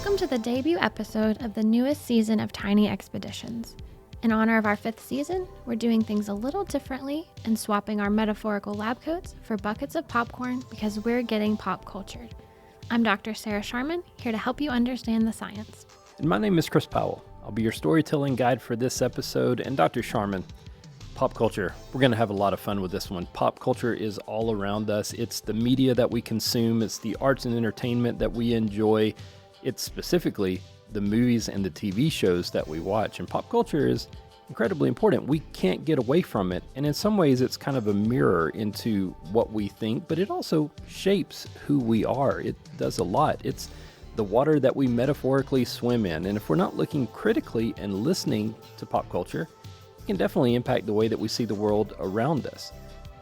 Welcome to the debut episode of the newest season of Tiny Expeditions. In honor of our 5th season, we're doing things a little differently and swapping our metaphorical lab coats for buckets of popcorn because we're getting pop cultured. I'm Dr. Sarah Sharman, here to help you understand the science. And my name is Chris Powell. I'll be your storytelling guide for this episode. And Dr. Sharman, pop culture, we're going to have a lot of fun with this one. Pop culture is all around us. It's the media that we consume. It's the arts and entertainment that we enjoy. It's specifically the movies and the TV shows that we watch. And pop culture is incredibly important. We can't get away from it. And in some ways, it's kind of a mirror into what we think, but it also shapes who we are. It does a lot. It's the water that we metaphorically swim in. And if we're not looking critically and listening to pop culture, it can definitely impact the way that we see the world around us.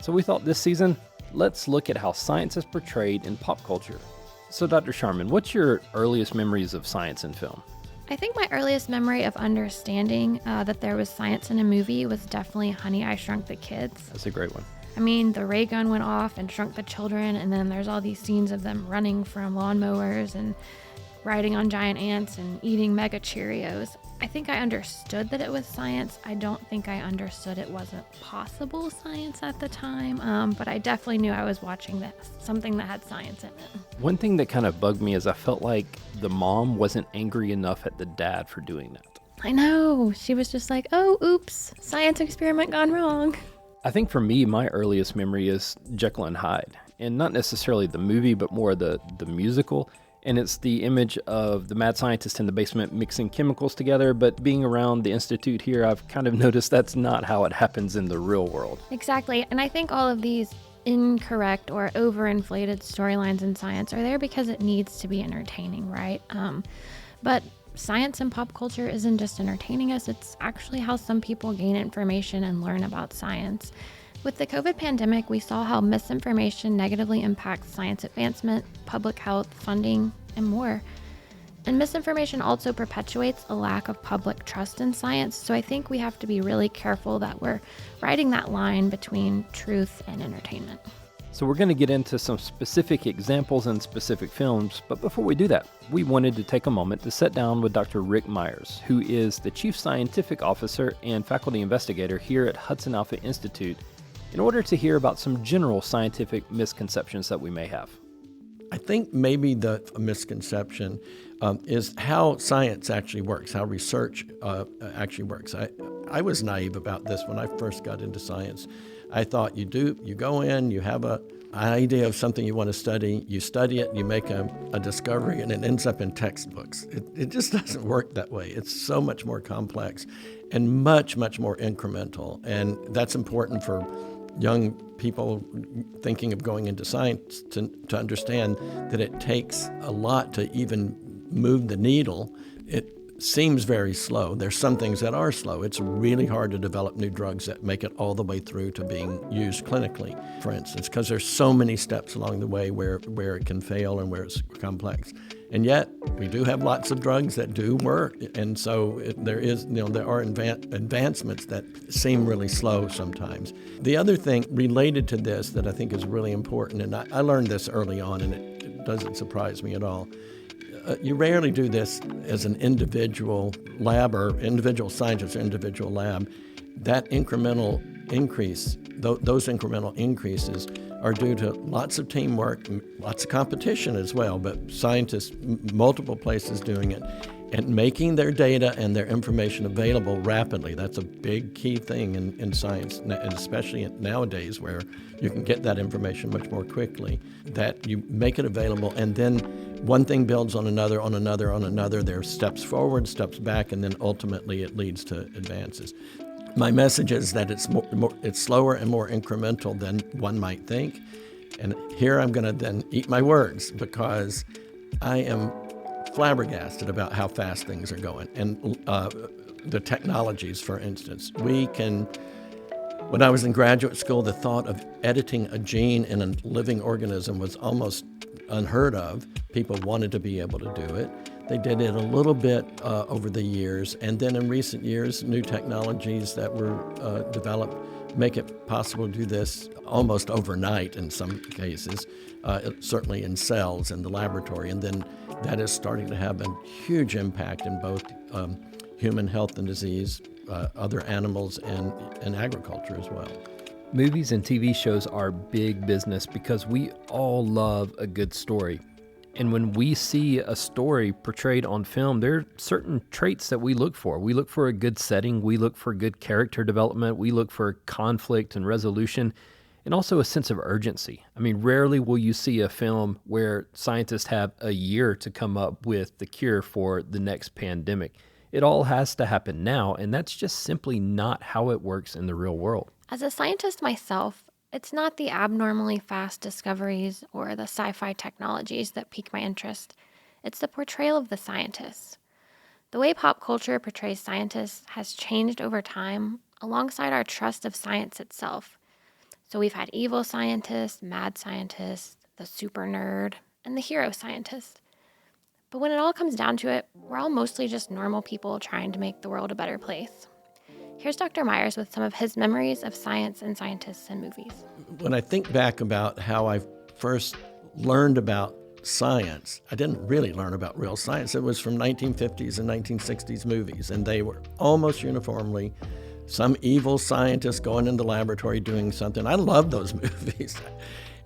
So we thought this season, let's look at how science is portrayed in pop culture. So Dr. Sharman, what's your earliest memories of science in film? I think my earliest memory of understanding that there was science in a movie was definitely Honey, I Shrunk the Kids. That's a great one. I mean, the ray gun went off and shrunk the children, and then there's all these scenes of them running from lawnmowers and riding on giant ants and eating mega Cheerios. I think I understood that it was science. I don't think I understood it wasn't possible science at the time, but I definitely knew I was watching something that had science in it. One thing that kind of bugged me is I felt like the mom wasn't angry enough at the dad for doing that. I know. She was just like, oh, oops, science experiment gone wrong. I think for me, my earliest memory is Jekyll and Hyde, and not necessarily the movie, but more the musical. And it's the image of the mad scientist in the basement mixing chemicals together, but being around the institute here, I've kind of noticed that's not how it happens in the real world. Exactly. And I think all of these incorrect or overinflated storylines in science are there because it needs to be entertaining, right? But science and pop culture isn't just entertaining us, it's actually how some people gain information and learn about science. With the COVID pandemic, we saw how misinformation negatively impacts science advancement, public health, funding, and more. And misinformation also perpetuates a lack of public trust in science, so I think we have to be really careful that we're riding that line between truth and entertainment. So we're going to get into some specific examples and specific films, but before we do that, we wanted to take a moment to sit down with Dr. Rick Myers, who is the Chief Scientific Officer and Faculty Investigator here at HudsonAlpha Institute, in order to hear about some general scientific misconceptions that we may have. I think maybe the misconception is how science actually works, how research actually works. I was naive about this when I first got into science. I thought you go in, you have an idea of something you want to study it, you make a discovery, and it ends up in textbooks. It just doesn't work that way. It's so much more complex and much, much more incremental. And that's important for young people thinking of going into science to understand that it takes a lot to even move the needle. It seems very slow. There's some things that are slow. It's really hard to develop new drugs that make it all the way through to being used clinically, for instance, because there's so many steps along the way where it can fail and where it's complex. And yet, we do have lots of drugs that do work, and so there are advancements that seem really slow sometimes. The other thing related to this that I think is really important, and I learned this early on, and it doesn't surprise me at all. You rarely do this as an individual lab or individual scientist or individual lab. That incremental increase, those incremental increases are due to lots of teamwork, lots of competition as well, but scientists, multiple places doing it, and making their data and their information available rapidly. That's a big key thing in science, and especially nowadays where you can get that information much more quickly, that you make it available, and then one thing builds on another, on another, on another. There are steps forward, steps back, and then ultimately it leads to advances. My message is that it's slower and more incremental than one might think. And here I'm going to then eat my words because I am flabbergasted about how fast things are going. And the technologies, for instance, when I was in graduate school, the thought of editing a gene in a living organism was almost unheard of. People wanted to be able to do it. They did it a little bit over the years, and then in recent years, new technologies that were developed make it possible to do this almost overnight in some cases, certainly in cells in the laboratory, and then that is starting to have a huge impact in both human health and disease, other animals, and agriculture as well. Movies and TV shows are big business because we all love a good story. And when we see a story portrayed on film, there are certain traits that we look for. We look for a good setting, we look for good character development, we look for conflict and resolution, and also a sense of urgency. I mean, rarely will you see a film where scientists have a year to come up with the cure for the next pandemic. It all has to happen now, and that's just simply not how it works in the real world. As a scientist myself, it's not the abnormally fast discoveries or the sci-fi technologies that pique my interest. It's the portrayal of the scientists. The way pop culture portrays scientists has changed over time alongside our trust of science itself. So we've had evil scientists, mad scientists, the super nerd, and the hero scientist. But when it all comes down to it, we're all mostly just normal people trying to make the world a better place. Here's Dr. Myers with some of his memories of science and scientists and movies. When I think back about how I first learned about science, I didn't really learn about real science. It was from 1950s and 1960s movies, and they were almost uniformly some evil scientist going in the laboratory doing something. I love those movies.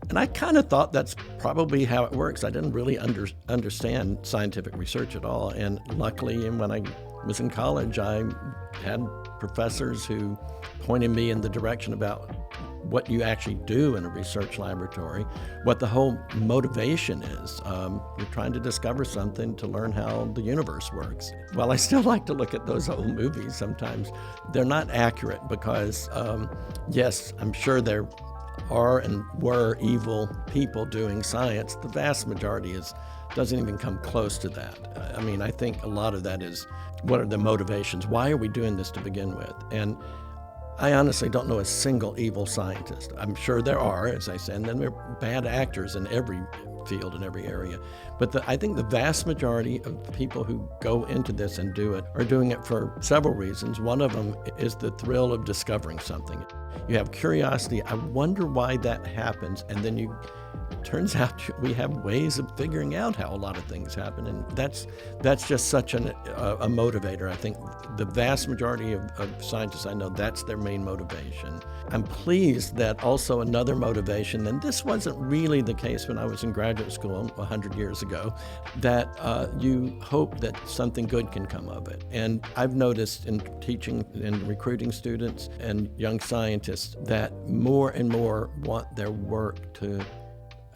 And I kind of thought that's probably how it works. I didn't really understand scientific research at all. And luckily, when I was in college, I had professors who pointed me in the direction about what you actually do in a research laboratory, what the whole motivation is. You're trying to discover something to learn how the universe works. While I still like to look at those old movies sometimes, they're not accurate because, yes, I'm sure there are and were evil people doing science. The vast majority doesn't even come close to that. I mean, I think a lot of that is, what are the motivations? Why are we doing this to begin with? And I honestly don't know a single evil scientist. I'm sure there are, as I said, and then there are bad actors in every field, in every area. But I think the vast majority of people who go into this and do it are doing it for several reasons. One of them is the thrill of discovering something. You have curiosity. I wonder why that happens. And then turns out we have ways of figuring out how a lot of things happen. And that's just such a motivator. I think the vast majority of scientists I know, that's their main motivation. I'm pleased that also another motivation, and this wasn't really the case when I was in graduate school 100 years ago, that you hope that something good can come of it. And I've noticed in teaching and recruiting students and young scientists that more and more want their work to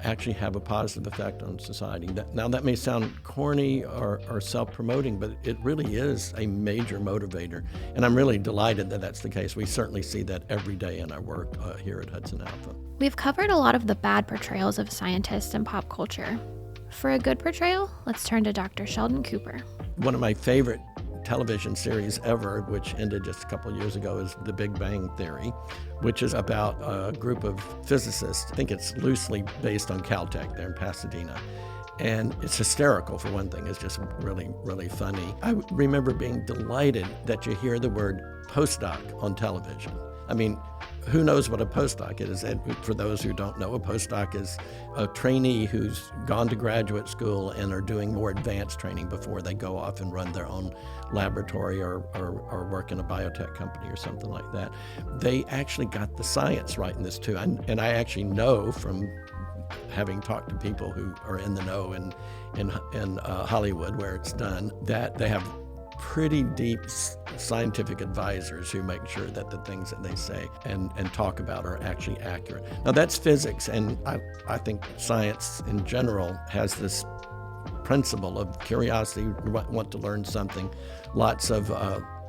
actually have a positive effect on society. Now that may sound corny or self-promoting, but it really is a major motivator. And I'm really delighted that that's the case. We certainly see that every day in our work here at Hudson Alpha. We've covered a lot of the bad portrayals of scientists in pop culture. For a good portrayal, let's turn to Dr. Sheldon Cooper. One of my favorite television series ever, which ended just a couple of years ago, is The Big Bang Theory, which is about a group of physicists. I think it's loosely based on Caltech there in Pasadena. And it's hysterical, for one thing. It's just really, really funny. I remember being delighted that you hear the word postdoc on television. I mean, who knows what a postdoc is? And for those who don't know, a postdoc is a trainee who's gone to graduate school and are doing more advanced training before they go off and run their own laboratory or work in a biotech company or something like that. They actually got the science right in this too. And I actually know from having talked to people who are in the know in Hollywood where it's done, that they have pretty deep scientific advisors who make sure that the things that they say and talk about are actually accurate. Now that's physics, and I think science in general has this principle of curiosity. You want to learn something, lots of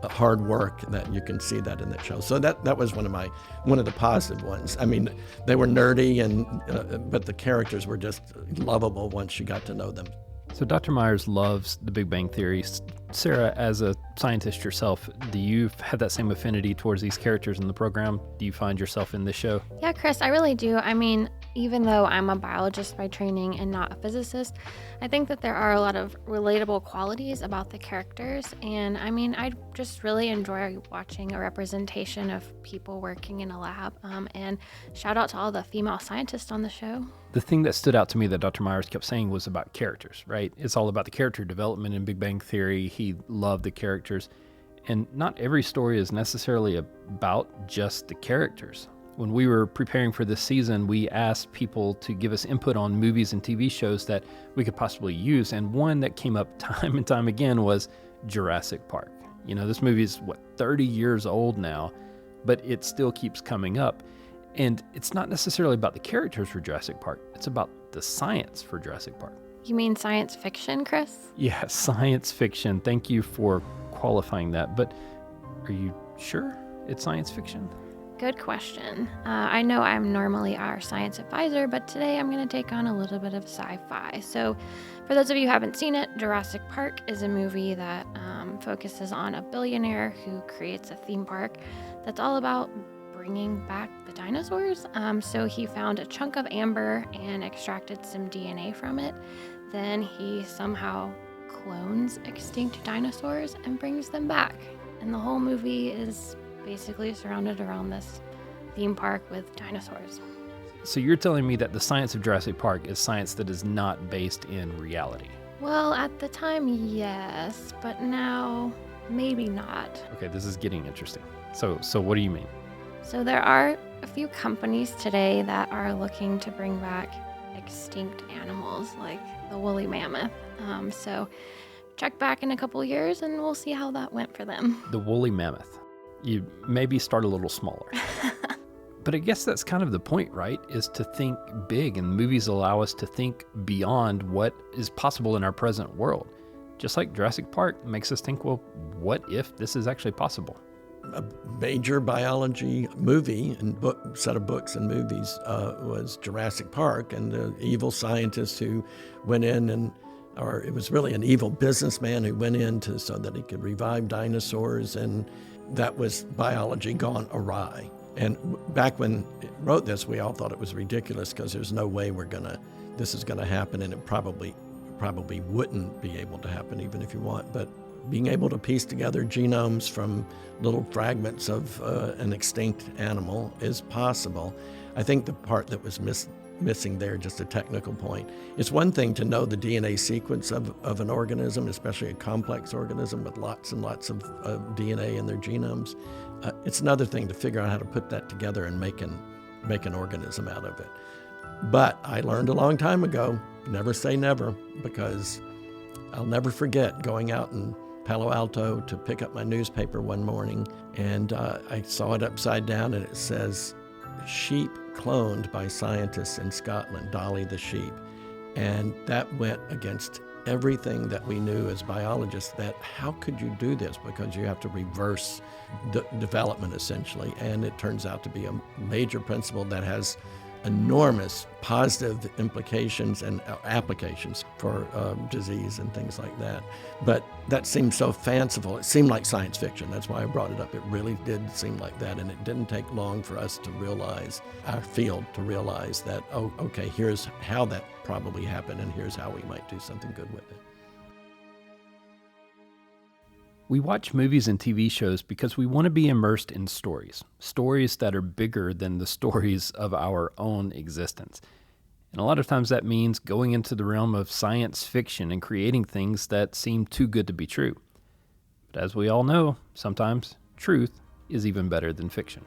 hard work, that you can see that in the show. So that was one of the positive ones. I mean, they were nerdy, but the characters were just lovable once you got to know them. So Dr. Myers loves The Big Bang Theory. Sarah, as a scientist yourself, do you have that same affinity towards these characters in the program? Do you find yourself in this show? Yeah, Chris, I really do. I mean, even though I'm a biologist by training and not a physicist, I think that there are a lot of relatable qualities about the characters. And I mean, I just really enjoy watching a representation of people working in a lab. And shout out to all the female scientists on the show. The thing that stood out to me that Dr. Myers kept saying was about characters, right? It's all about the character development in Big Bang Theory. He loved the characters. And not every story is necessarily about just the characters. When we were preparing for this season, we asked people to give us input on movies and TV shows that we could possibly use. And one that came up time and time again was Jurassic Park. You know, this movie is, 30 years old now, but it still keeps coming up. And it's not necessarily about the characters for Jurassic Park. It's about the science for Jurassic Park. You mean science fiction, Chris? Yeah, science fiction. Thank you for qualifying that. But are you sure it's science fiction? Good question. I know I'm normally our science advisor, but today I'm going to take on a little bit of sci-fi. So for those of you who haven't seen it, Jurassic Park is a movie that focuses on a billionaire who creates a theme park that's all about bringing back the dinosaurs. So he found a chunk of amber and extracted some DNA from it. Then he somehow clones extinct dinosaurs and brings them back. And the whole movie is basically surrounded around this theme park with dinosaurs. So you're telling me that the science of Jurassic Park is science that is not based in reality? Well, at the time, yes, but now maybe not. Okay, this is getting interesting. So what do you mean? So there are a few companies today that are looking to bring back extinct animals like the woolly mammoth. So check back in a couple years and we'll see how that went for them. The woolly mammoth. You maybe start a little smaller. But I guess that's kind of the point, right? Is to think big, and movies allow us to think beyond what is possible in our present world. Just like Jurassic Park makes us think, well, what if this is actually possible? A major biology movie and set of books and movies was Jurassic Park, and the evil scientist who went in or it was really an evil businessman who went in so that he could revive dinosaurs, and that was biology gone awry. And back when it wrote this, we all thought it was ridiculous because there's no way this is gonna happen, and it probably wouldn't be able to happen even if you want. But being able to piece together genomes from little fragments of an extinct animal is possible. I think the part that was missing there, just a technical point, it's one thing to know the DNA sequence of an organism, especially a complex organism with lots and lots of DNA in their genomes. It's another thing to figure out how to put that together and make an organism out of it. But I learned a long time ago, never say never, because I'll never forget going out in Palo Alto to pick up my newspaper one morning, and I saw it upside down, and it says, "Sheep cloned by scientists in Scotland, Dolly the sheep." And that went against everything that we knew as biologists, that how could you do this? Because you have to reverse development, essentially. And it turns out to be a major principle that has enormous positive implications and applications for disease and things like that. But that seemed so fanciful. It seemed like science fiction. That's why I brought it up. It really did seem like that. And it didn't take long for us to realize, our field to realize that, oh, okay, here's how that probably happened, and here's how we might do something good with it. We watch movies and TV shows because we want to be immersed in stories that are bigger than the stories of our own existence. And a lot of times that means going into the realm of science fiction and creating things that seem too good to be true. But as we all know, sometimes truth is even better than fiction.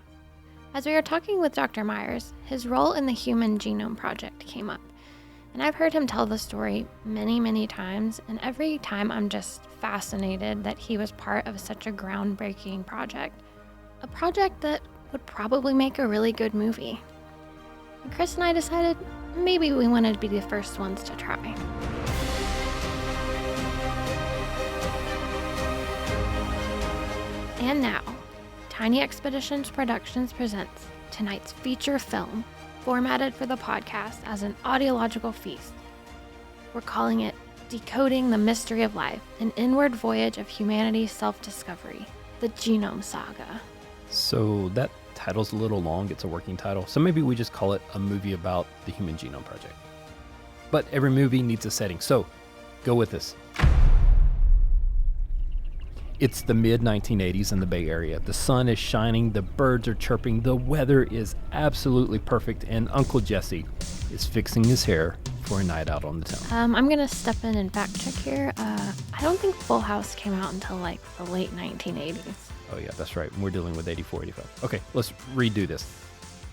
As we were talking with Dr. Myers, his role in the Human Genome Project came up. And I've heard him tell the story many, many times, and every time I'm just fascinated that he was part of such a groundbreaking project. A project that would probably make a really good movie. And Chris and I decided maybe we wanted to be the first ones to try. And now, Tiny Expeditions Productions presents tonight's feature film, formatted for the podcast as an audiological feast. We're calling it Decoding the Mystery of Life, an inward voyage of humanity's self-discovery, the Genome Saga. So that title's a little long. It's a working title. So maybe we just call it a movie about the Human Genome Project. But every movie needs a setting. So go with us. It's the mid-1980s in the Bay Area. The sun is shining, the birds are chirping, the weather is absolutely perfect, and Uncle Jesse is fixing his hair for a night out on the town. I'm going to step in and fact check here. I don't think Full House came out until like the late 1980s. Oh yeah, that's right. We're dealing with 84, 85. Okay, let's redo this.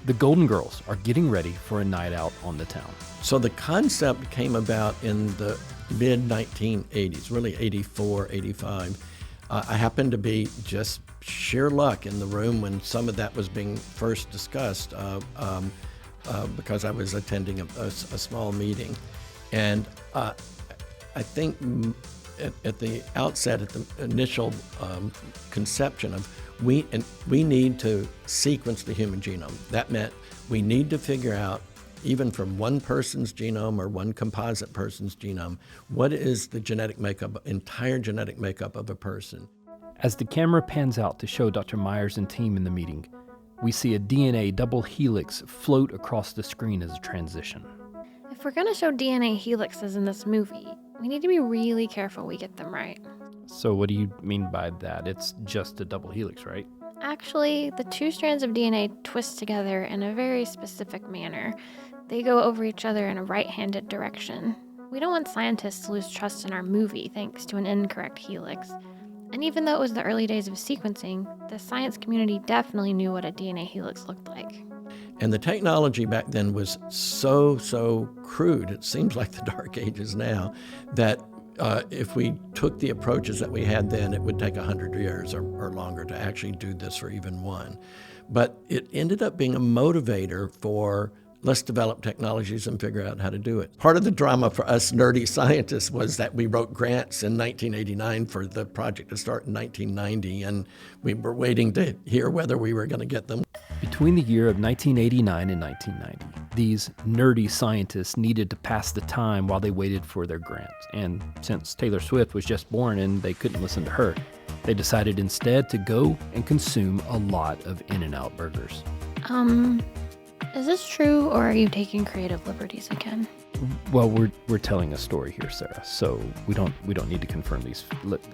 The Golden Girls are getting ready for a night out on the town. So the concept came about in the mid-1980s, really 84, 85. I happened to be just sheer luck in the room when some of that was being first discussed because I was attending a small meeting. And I think at the outset, at the initial conception of we need to sequence the human genome. That meant we need to figure out, even from one person's genome or one composite person's genome, what is the entire genetic makeup of a person. As the camera pans out to show Dr. Myers and team in the meeting, we see a DNA double helix float across the screen as a transition. If we're going to show DNA helixes in this movie, we need to be really careful we get them right. So what do you mean by that? It's just a double helix, right? Actually, the two strands of DNA twist together in a very specific manner. They go over each other in a right-handed direction. We don't want scientists to lose trust in our movie thanks to an incorrect helix. And even though it was the early days of sequencing, the science community definitely knew what a DNA helix looked like. And the technology back then was so crude, it seems like the dark ages now, that if we took the approaches that we had then, it would take 100 years or longer to actually do this for even one. But it ended up being a motivator for let's develop technologies and figure out how to do it. Part of the drama for us nerdy scientists was that we wrote grants in 1989 for the project to start in 1990, and we were waiting to hear whether we were going to get them. Between the year of 1989 and 1990, these nerdy scientists needed to pass the time while they waited for their grants. And since Taylor Swift was just born and they couldn't listen to her, they decided instead to go and consume a lot of In-N-Out burgers. Is this true, or are you taking creative liberties again? Well, we're telling a story here, Sarah, so we don't need to confirm these.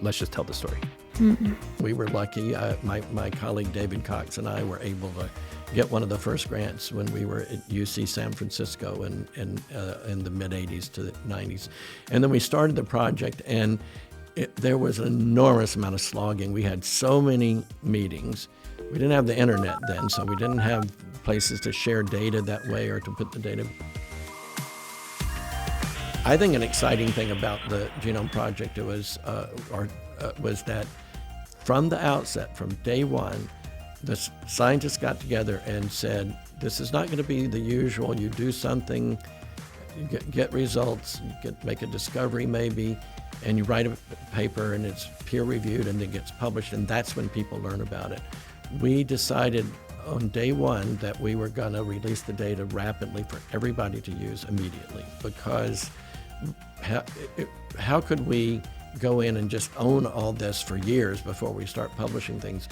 Let's just tell the story. Mm-mm. We were lucky. My colleague David Cox and I were able to get one of the first grants when we were at UC San Francisco in the mid-'80s to the '90s. And then we started the project, and there was an enormous amount of slogging. We had so many meetings. We didn't have the internet then, so we didn't have places to share data that way or to put the data. I think an exciting thing about the Genome Project was that from the outset, from day one, the scientists got together and said, this is not going to be the usual, you do something, you get results, you make a discovery maybe, and you write a paper and it's peer reviewed and it gets published, and that's when people learn about it. We decided on day one that we were going to release the data rapidly for everybody to use immediately, because how could we go in and just own all this for years before we start publishing things,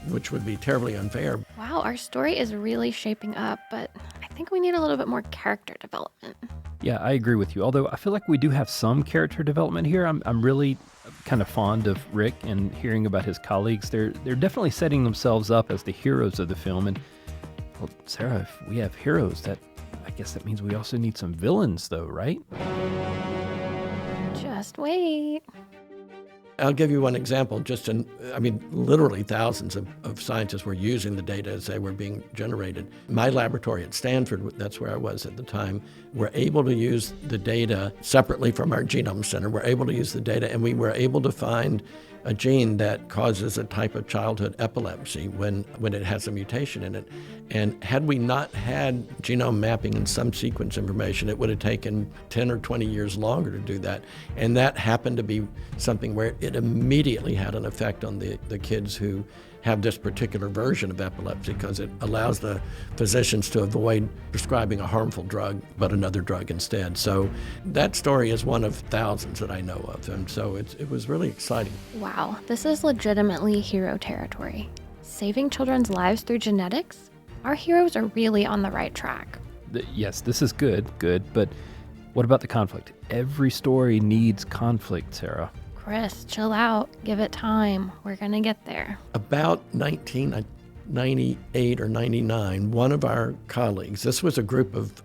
which would be terribly unfair. Wow, our story is really shaping up, but I think we need a little bit more character development. Yeah, I agree with you. Although I feel like we do have some character development here. I'm really kind of fond of Rick and hearing about his colleagues. They're definitely setting themselves up as the heroes of the film. And well, Sarah, if we have heroes, I guess that means we also need some villains, though, right? Just wait. I'll give you one example. Literally thousands of scientists were using the data as they were being generated. My laboratory at Stanford, that's where I was at the time, were able to use the data separately from our genome center. We're able to use the data, and we were able to find a gene that causes a type of childhood epilepsy when it has a mutation in it. And had we not had genome mapping and some sequence information, it would have taken 10 or 20 years longer to do that. And that happened to be something where it immediately had an effect on the kids who have this particular version of epilepsy, because it allows the physicians to avoid prescribing a harmful drug, but another drug instead. So that story is one of thousands that I know of, and so it was really exciting. Wow, this is legitimately hero territory. Saving children's lives through genetics? Our heroes are really on the right track. Yes, this is good, but what about the conflict? Every story needs conflict, Sarah. Chris, chill out. Give it time. We're gonna get there. About 1998 or 99, one of our colleagues, this was a group of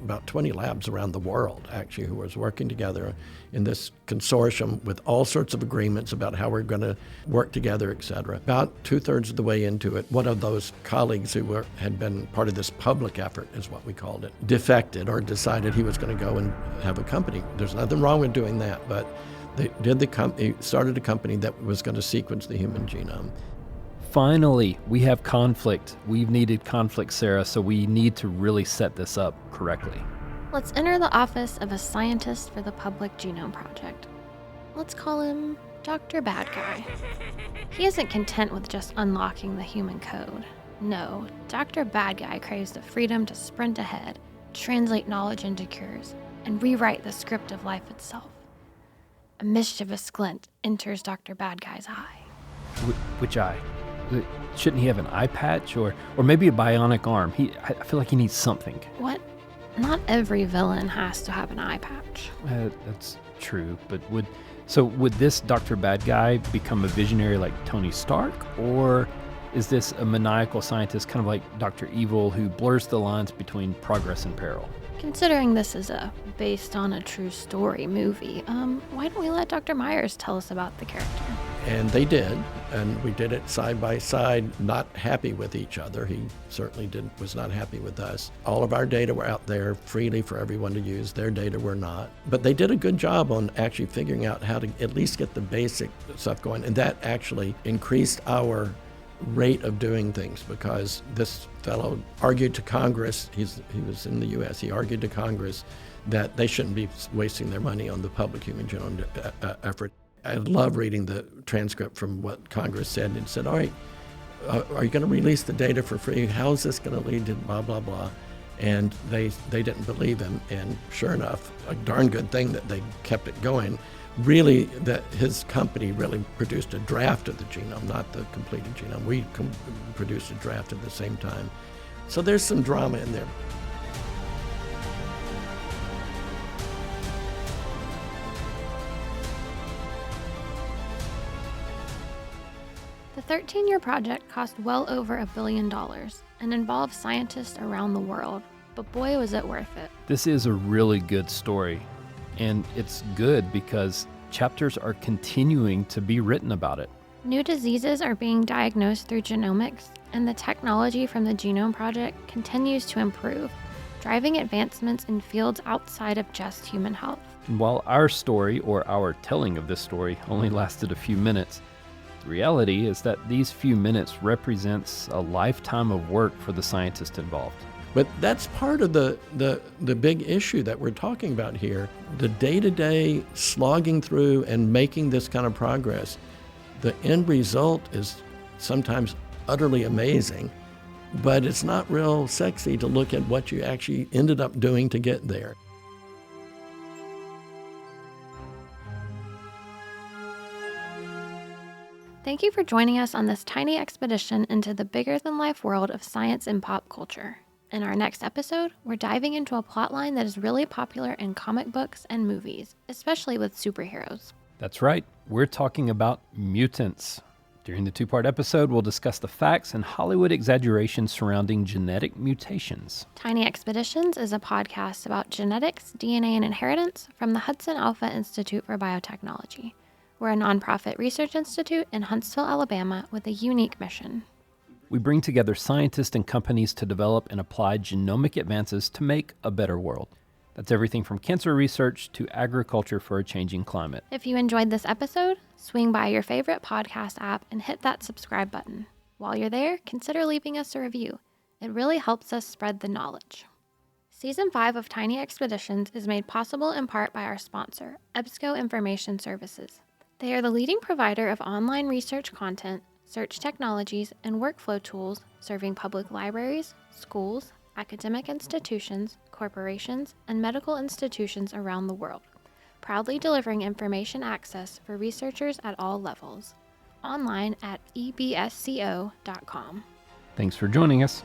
about 20 labs around the world, actually, who was working together in this consortium with all sorts of agreements about how we're going to work together, et cetera. About two-thirds of the way into it, one of those colleagues who had been part of this public effort, is what we called it, defected or decided he was going to go and have a company. There's nothing wrong with doing that, but they started a company that was going to sequence the human genome. Finally, we have conflict. We've needed conflict, Sarah, so we need to really set this up correctly. Let's enter the office of a scientist for the Public Genome Project. Let's call him Dr. Bad Guy. He isn't content with just unlocking the human code. No, Dr. Bad Guy craves the freedom to sprint ahead, translate knowledge into cures, and rewrite the script of life itself. A mischievous glint enters Dr. Bad Guy's eye. Which eye? Shouldn't he have an eye patch or maybe a bionic arm? I feel like he needs something. What? Not every villain has to have an eye patch. That's true, but would this Dr. Bad Guy become a visionary like Tony Stark, or is this a maniacal scientist kind of like Dr. Evil who blurs the lines between progress and peril? Considering this is based on a true story movie, why don't we let Dr. Myers tell us about the character? And they did, and we did it side by side, not happy with each other. He certainly was not happy with us. All of our data were out there freely for everyone to use. Their data were not. But they did a good job on actually figuring out how to at least get the basic stuff going, and that actually increased our rate of doing things, because this fellow argued to Congress, he was in the U.S., he argued to Congress that they shouldn't be wasting their money on the public human genome effort. I love reading the transcript from what Congress said. It said, all right, are you going to release the data for free? How is this going to lead to blah, blah, blah? And they didn't believe him. And sure enough, a darn good thing that they kept it going. Really, that his company really produced a draft of the genome, not the completed genome. We produced a draft at the same time. So there's some drama in there. The 13-year project cost well over $1 billion and involved scientists around the world, but boy was it worth it. This is a really good story, and it's good because chapters are continuing to be written about it. New diseases are being diagnosed through genomics, and the technology from the Genome Project continues to improve, driving advancements in fields outside of just human health. And while our story, or our telling of this story, only lasted a few minutes, the reality is that these few minutes represents a lifetime of work for the scientists involved. But that's part of the big issue that we're talking about here. The day-to-day slogging through and making this kind of progress. The end result is sometimes utterly amazing, but it's not real sexy to look at what you actually ended up doing to get there. Thank you for joining us on this tiny expedition into the bigger-than-life world of science and pop culture. In our next episode, we're diving into a plotline that is really popular in comic books and movies, especially with superheroes. That's right, we're talking about mutants. During the two-part episode, we'll discuss the facts and Hollywood exaggerations surrounding genetic mutations. Tiny Expeditions is a podcast about genetics, DNA, and inheritance from the HudsonAlpha Institute for Biotechnology. We're a nonprofit research institute in Huntsville, Alabama, with a unique mission. We bring together scientists and companies to develop and apply genomic advances to make a better world. That's everything from cancer research to agriculture for a changing climate. If you enjoyed this episode, swing by your favorite podcast app and hit that subscribe button. While you're there, consider leaving us a review. It really helps us spread the knowledge. Season 5 of Tiny Expeditions is made possible in part by our sponsor, EBSCO Information Services. They are the leading provider of online research content, search technologies, and workflow tools serving public libraries, schools, academic institutions, corporations, and medical institutions around the world, proudly delivering information access for researchers at all levels. online at ebsco.com. Thanks for joining us.